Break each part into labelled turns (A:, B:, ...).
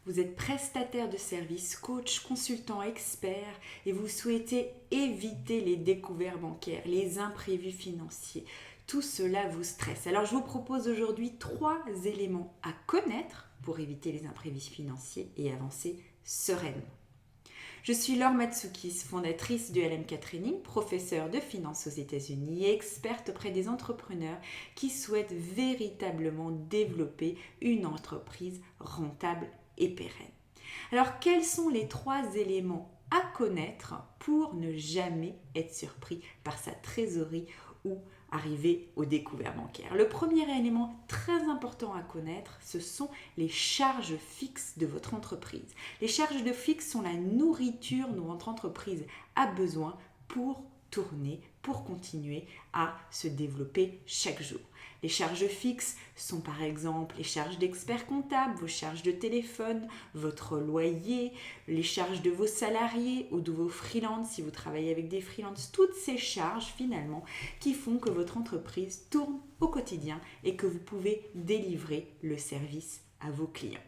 A: Vous êtes prestataire de services, coach, consultant, expert et vous souhaitez éviter les découvertes bancaires, les imprévus financiers. Tout cela vous stresse. Alors je vous propose aujourd'hui 3 éléments à connaître pour éviter les imprévus financiers et avancer sereinement. Je suis Laure Matsoukas, fondatrice du LMK Training, professeure de finance aux États-Unis et experte auprès des entrepreneurs qui souhaitent véritablement développer une entreprise rentable et pérenne. Alors, quels sont les 3 éléments à connaître pour ne jamais être surpris par sa trésorerie ou arriver aux découvertes bancaires? Le premier élément très important à connaître, ce sont les charges fixes de votre entreprise. Les charges de fixe sont la nourriture dont votre entreprise a besoin pour tourner, pour continuer à se développer chaque jour. Les charges fixes sont par exemple les charges d'expert comptable, vos charges de téléphone, votre loyer, les charges de vos salariés ou de vos freelances si vous travaillez avec des freelances. Toutes ces charges finalement qui font que votre entreprise tourne au quotidien et que vous pouvez délivrer le service à vos clients.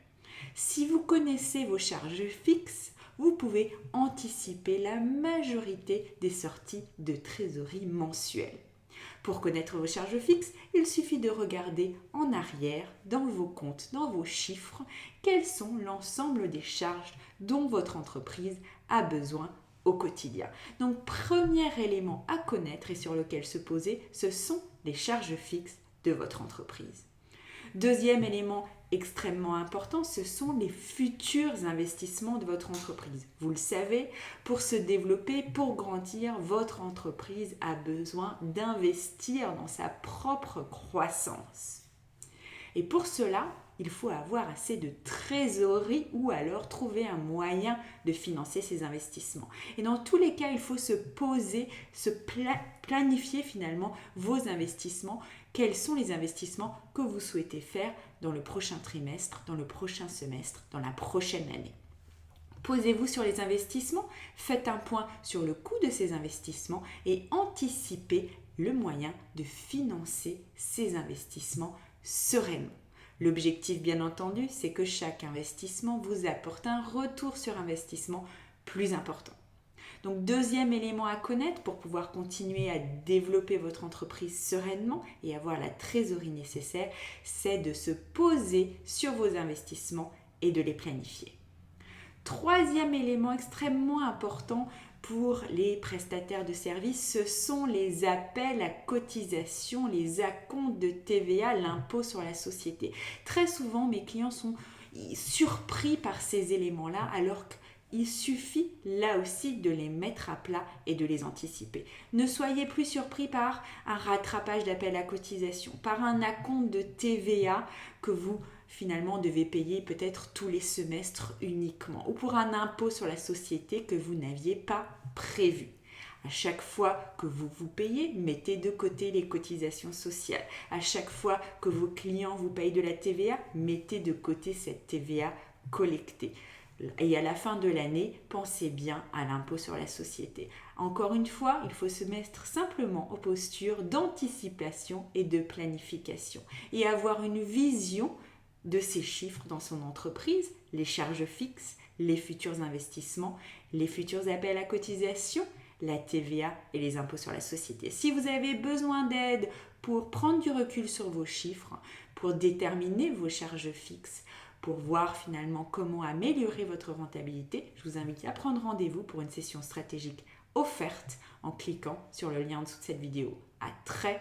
A: Si vous connaissez vos charges fixes, vous pouvez anticiper la majorité des sorties de trésorerie mensuelles. Pour connaître vos charges fixes, il suffit de regarder en arrière, dans vos comptes, dans vos chiffres, quels sont l'ensemble des charges dont votre entreprise a besoin au quotidien. Donc, premier élément à connaître et sur lequel se poser, ce sont les charges fixes de votre entreprise. Deuxième élément extrêmement important, ce sont les futurs investissements de votre entreprise. Vous le savez, pour se développer, pour grandir, votre entreprise a besoin d'investir dans sa propre croissance. Et pour cela, il faut avoir assez de trésorerie ou alors trouver un moyen de financer ces investissements. Et dans tous les cas, il faut se poser, planifier finalement vos investissements. Quels sont les investissements que vous souhaitez faire dans le prochain trimestre, dans le prochain semestre, dans la prochaine année? Posez-vous sur les investissements, faites un point sur le coût de ces investissements et anticipez le moyen de financer ces investissements sereinement. L'objectif, bien entendu, c'est que chaque investissement vous apporte un retour sur investissement plus important. Donc, deuxième élément à connaître pour pouvoir continuer à développer votre entreprise sereinement et avoir la trésorerie nécessaire, c'est de se poser sur vos investissements et de les planifier. Troisième élément extrêmement important pour les prestataires de services, ce sont les appels à cotisation, les acomptes de TVA, l'impôt sur la société. Très souvent, mes clients sont surpris par ces éléments-là, alors qu'il suffit là aussi de les mettre à plat et de les anticiper. Ne soyez plus surpris par un rattrapage d'appel à cotisation, par un acompte de TVA que vous finalement devez payer peut-être tous les semestres uniquement, ou pour un impôt sur la société que vous n'aviez pas prévu. À chaque fois que vous vous payez, mettez de côté les cotisations sociales. À chaque fois que vos clients vous payent de la TVA, mettez de côté cette TVA collectée. Et à la fin de l'année, pensez bien à l'impôt sur la société. Encore une fois, il faut se mettre simplement aux postures d'anticipation et de planification et avoir une vision de ces chiffres dans son entreprise, les charges fixes, les futurs investissements, les futurs appels à cotisation, la TVA et les impôts sur la société. Si vous avez besoin d'aide pour prendre du recul sur vos chiffres, pour déterminer vos charges fixes, pour voir finalement comment améliorer votre rentabilité, je vous invite à prendre rendez-vous pour une session stratégique offerte en cliquant sur le lien en dessous de cette vidéo. À très